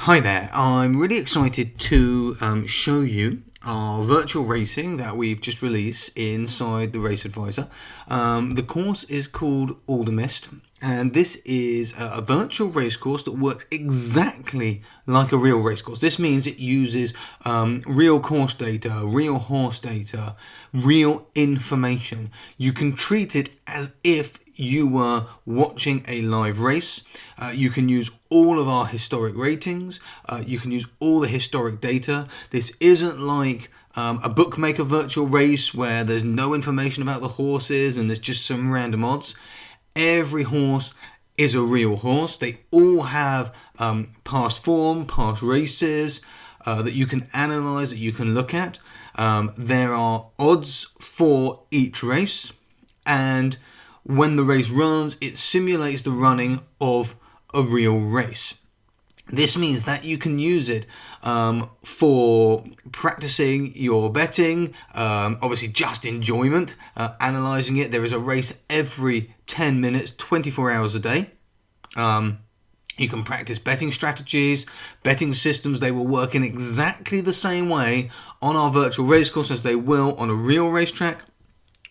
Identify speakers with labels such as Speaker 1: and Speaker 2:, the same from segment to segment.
Speaker 1: Hi there, I'm really excited to show you our virtual racing that we've just released inside the Race Advisor. The course is called Aldermist, and this is a virtual race course that works exactly like a real race course. This means it uses real course data, real horse data, real information. You can treat it as if you were watching a live race. You can use all of our historic ratings. You can use all the historic data. This isn't like a bookmaker virtual race where there's no information about the horses and there's just some random odds. Every horse is a real horse. They all have past form, past races that you can analyze, that you can look at. There are odds for each race, and when the race runs, it simulates the running of a real race. This means that you can use it for practicing your betting, obviously just enjoyment, analysing it. There is a race every 10 minutes, 24 hours a day. You can practice betting strategies, betting systems. They will work in exactly the same way on our virtual race course as they will on a real racetrack,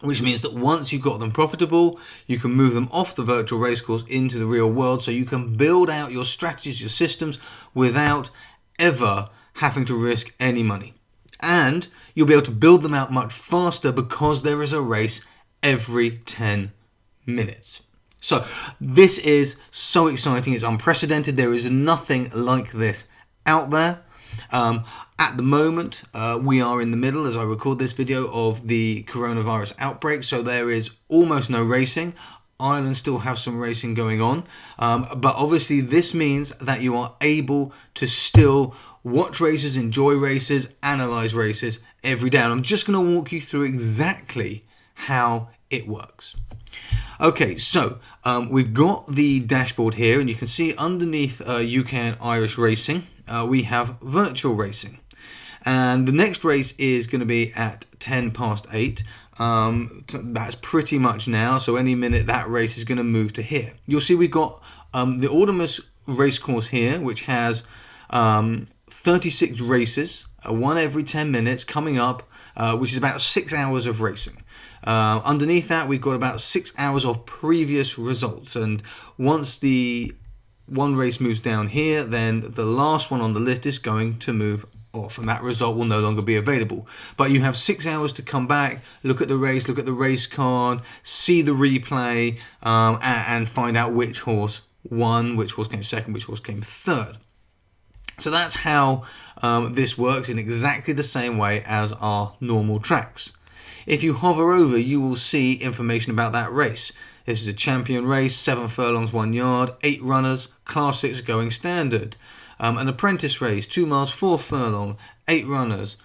Speaker 1: which means that once you've got them profitable, you can move them off the virtual racecourse into the real world, so you can build out your strategies, your systems, without ever having to risk any money. And you'll be able to build them out much faster because there is a race every 10 minutes. So this is so exciting, it's unprecedented. There is nothing like this out there. At the moment, we are in the middle, as I record this video, of the coronavirus outbreak, so there is almost no racing. Ireland still have some racing going on, but obviously this means that you are able to still watch races, enjoy races, analyse races every day. And I'm just going to walk you through exactly how it works. Okay, so we've got the dashboard here, and you can see underneath UK and Irish racing, we have virtual racing. And the next race is going to be at 10 past 8. That's pretty much now, so any minute that race is going to move to here. You'll see we've got the Aldermist race course here, which has 36 races, one every 10 minutes coming up, which is about 6 hours of racing. Underneath that, we've got about 6 hours of previous results, and once the one race moves down here, then the last one on the list is going to move off, and that result will no longer be available. But you have 6 hours to come back, look at the race, look at the race card, see the replay, and find out which horse won, which horse came second, which horse came third. So that's how this works, in exactly the same way as our normal tracks. If you hover over, you will see information about that race. This is a champion race, 7 furlongs, 1 yard, 8 runners, class 6 going standard. An apprentice race, 2 miles, 4 furlong, 8 runners,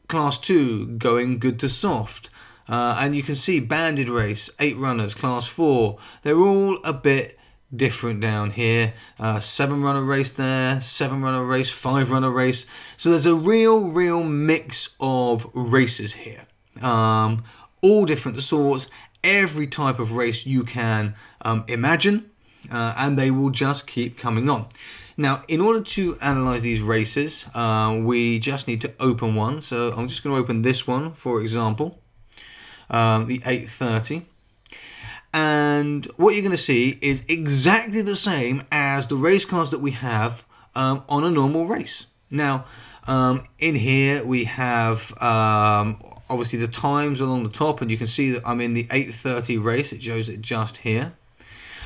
Speaker 1: class 2 going good to soft. And you can see banded race, 8 runners, class 4. They're all a bit different down here. 7 runner race there, 7 runner race, 5 runner race. So there's a real mix of races here. All different sorts, every type of race you can imagine, and they will just keep coming on. Now, in order to analyze these races, we just need to open one. So I'm just going to open this one, for example, the 8:30. And what you're going to see is exactly the same as the race cards that we have on a normal race. Now, in here we have obviously the times along the top, and you can see that I'm in the 8:30 race. It shows it just here.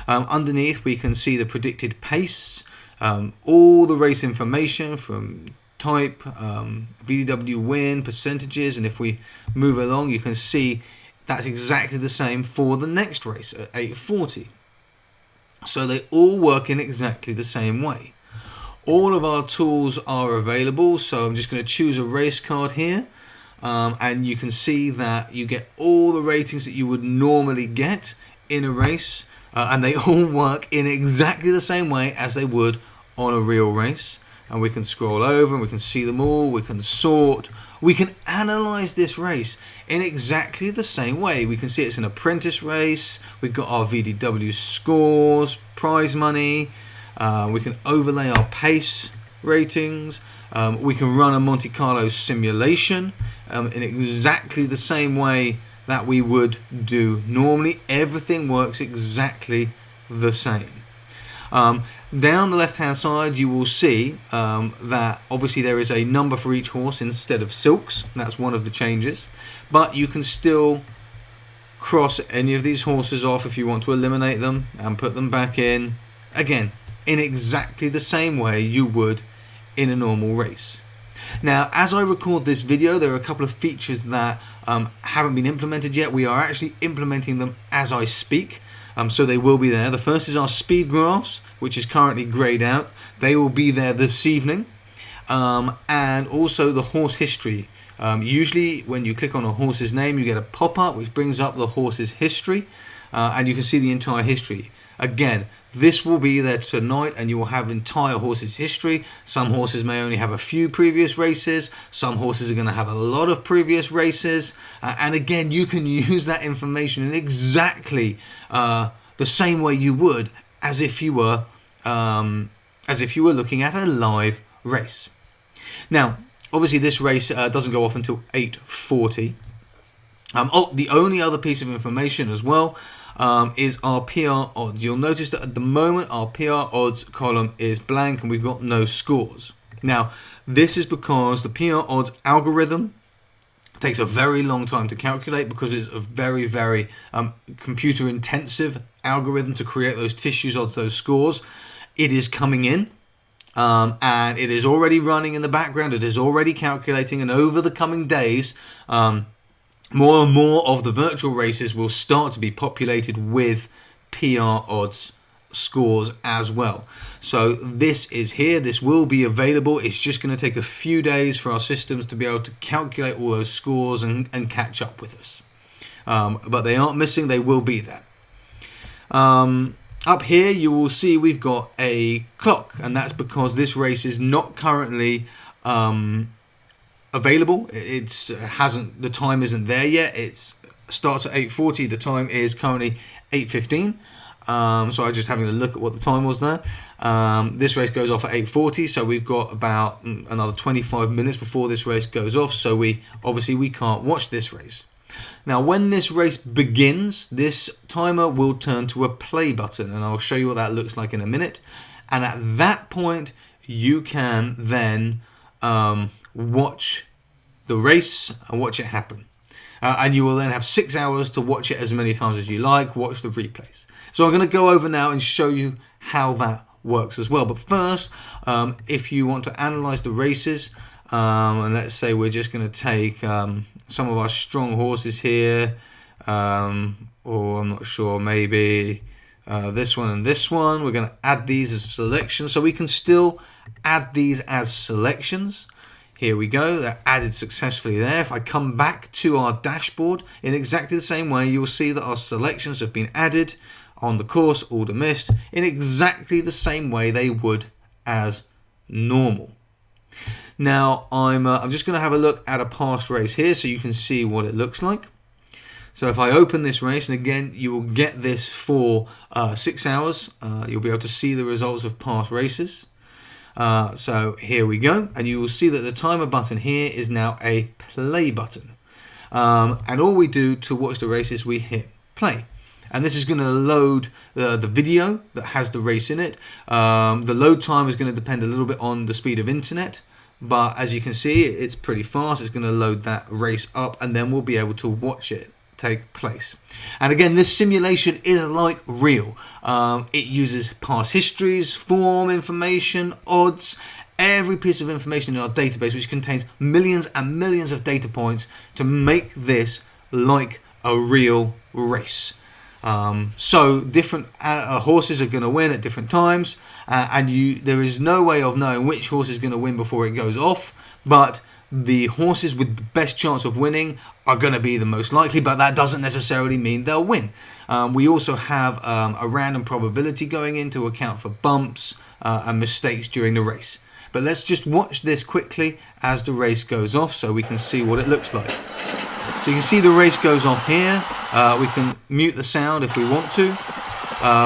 Speaker 1: Underneath we can see the predicted pace, all the race information from type, VDW win, percentages, and if we move along you can see that's exactly the same for the next race at 8:40. So they all work in exactly the same way. All of our tools are available, so I'm just going to choose a race card here, and you can see that you get all the ratings that you would normally get in a race, and they all work in exactly the same way as they would on a real race. And we can scroll over and we can see them all, we can sort, we can analyze this race in exactly the same way. We can see it's an apprentice race, we've got our VDW scores, prize money, we can overlay our pace ratings. We can run a Monte Carlo simulation in exactly the same way that we would do normally. Everything works exactly the same. Down the left hand side you will see that obviously there is a number for each horse instead of silks. That's one of the changes, but you can still cross any of these horses off if you want to eliminate them and put them back in, again, in exactly the same way you would in a normal race. Now, as I record this video, there are a couple of features that haven't been implemented yet. We are actually implementing them as I speak, so they will be there. The first is our speed graphs, which is currently greyed out. They will be there this evening, and also the horse history. Usually when you click on a horse's name, you get a pop-up which brings up the horse's history, and you can see the entire history. Again, this will be there tonight, and you will have entire horse's history. Some horses may only have a few previous races. Some horses are going to have a lot of previous races, and again, you can use that information in exactly the same way you would as if you were looking at a live race. Now, obviously, this race doesn't go off until 8:40. The only other piece of information as well is our PR odds. You'll notice that at the moment our PR odds column is blank and we've got no scores. Now, this is because the PR odds algorithm takes a very long time to calculate because it's a very, very computer intensive algorithm to create those tissues odds, those scores. It is coming in. And it is already running in the background. It is already calculating, and over the coming days, more and more of the virtual races will start to be populated with PR odds scores as well. So this is here. This will be available. It's just going to take a few days for our systems to be able to calculate all those scores and catch up with us. But they aren't missing. They will be there. Up here you will see we've got a clock, and that's because this race is not currently available. The time isn't there yet. It starts at 8:40. The time is currently 8:15. So I'm just having a look at what the time was there. This race goes off at 8:40, so we've got about another 25 minutes before this race goes off. So we can't watch this race. Now, when this race begins, this timer will turn to a play button, and I'll show you what that looks like in a minute. And at that point, you can then watch the race and watch it happen. And you will then have 6 hours to watch it as many times as you like, watch the replays. So I'm going to go over now and show you how that works as well. But first, if you want to analyze the races, and let's say we're just going to take some of our strong horses here, or I'm not sure, maybe this one and this one. We're going to add these as selections, so we can still add these as selections. Here we go, they're added successfully there. If I come back to our dashboard in exactly the same way, you'll see that our selections have been added on the course Aldermist in exactly the same way they would as normal. Now, I'm just going to have a look at a past race here so you can see what it looks like. So if I open this race, and again, you will get this for 6 hours. You'll be able to see the results of past races. So here we go, and you will see that the timer button here is now a play button. And all we do to watch the race is we hit play. And this is going to load the video that has the race in it. The load time is going to depend a little bit on the speed of internet. But as you can see, it's pretty fast. It's going to load that race up, and then we'll be able to watch it take place. And again, this simulation is like real. It uses past histories, form information, odds, every piece of information in our database, which contains millions and millions of data points to make this like a real race. So different horses are going to win at different times, and there is no way of knowing which horse is going to win before it goes off, but the horses with the best chance of winning are going to be the most likely, but that doesn't necessarily mean they'll win. We also have a random probability going in to account for bumps and mistakes during the race. But let's just watch this quickly as the race goes off so we can see what it looks like. So you can see the race goes off here. We can mute the sound if we want to.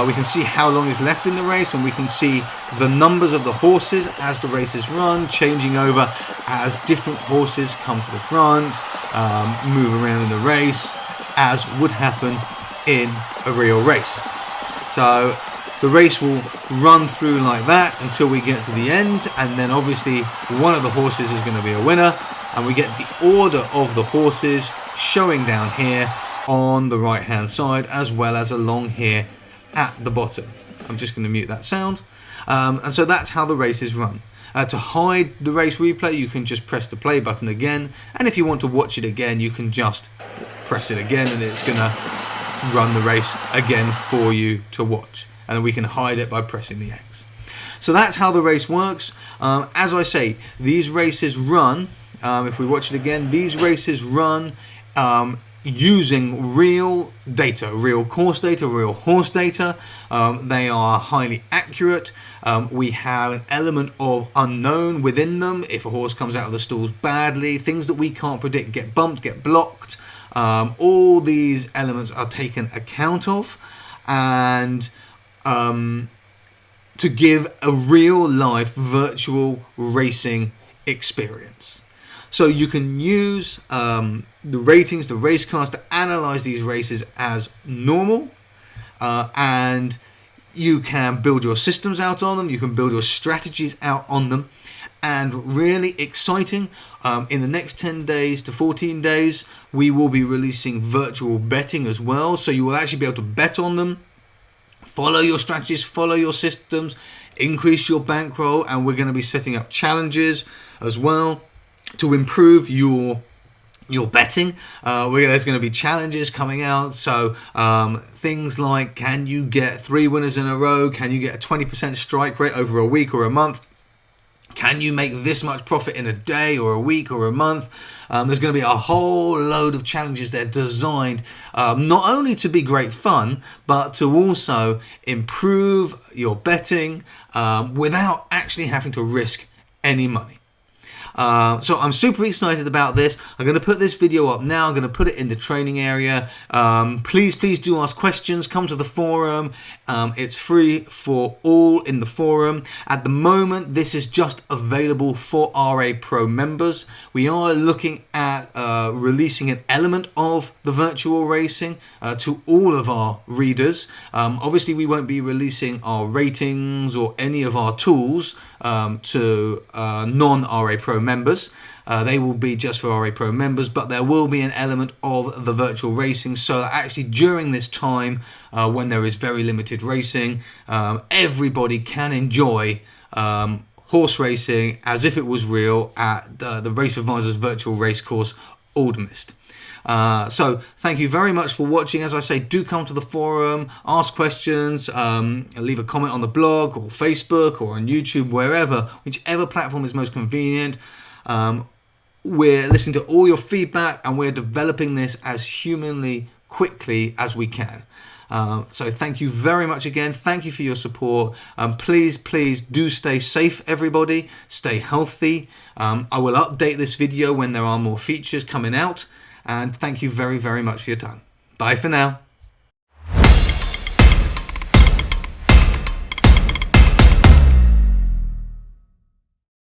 Speaker 1: We can see how long is left in the race, and we can see the numbers of the horses as the races run, changing over as different horses come to the front, move around in the race, as would happen in a real race. So the race will run through like that until we get to the end, and then obviously one of the horses is going to be a winner, and we get the order of the horses showing down here on the right hand side, as well as along here at the bottom. I'm just going to mute that sound. And so that's how the races run. To hide the race replay, you can just press the play button again, and if you want to watch it again, you can just press it again, and it's going to run the race again for you to watch. And we can hide it by pressing the X. So that's how the race works. As I say, these races run, if we watch it again, these races run using real data, real course data, real horse data. They are highly accurate. We have an element of unknown within them. If a horse comes out of the stalls badly, things that we can't predict get bumped, get blocked. All these elements are taken account of, and to give a real life virtual racing experience. So you can use the ratings, the race cards, to analyze these races as normal, and you can build your systems out on them, you can build your strategies out on them. And really exciting, in the next 10 days to 14 days, we will be releasing virtual betting as well. So you will actually be able to bet on them, follow your strategies, follow your systems, increase your bankroll, and we're going to be setting up challenges as well to improve your betting. There's going to be challenges coming out, so things like, can you get 3 winners in a row? Can you get a 20% strike rate over a week or a month? Can you make this much profit in a day or a week or a month? There's going to be a whole load of challenges that are designed not only to be great fun, but to also improve your betting without actually having to risk any money. So I'm super excited about this. I'm going to put this video up now. I'm going to put it in the training area. Please do ask questions. Come to the forum. It's free for all in the forum. At the moment, this is just available for RA Pro members. We are looking at releasing an element of the virtual racing to all of our readers. Obviously, we won't be releasing our ratings or any of our tools to non-RA Pro members. They will be just for RA Pro members, but there will be an element of the virtual racing, so that actually during this time when there is very limited racing, everybody can enjoy horse racing as if it was real at the Race Advisors virtual race course Aldermist. So thank you very much for watching. As I say, do come to the forum, ask questions, leave a comment on the blog or Facebook or on YouTube, wherever, whichever platform is most convenient. We're listening to all your feedback, and we're developing this as humanly quickly as we can. So thank you very much again. Thank you for your support. Please do stay safe, everybody. Stay healthy. I will update this video when there are more features coming out. And thank you very much for your time. Bye for now.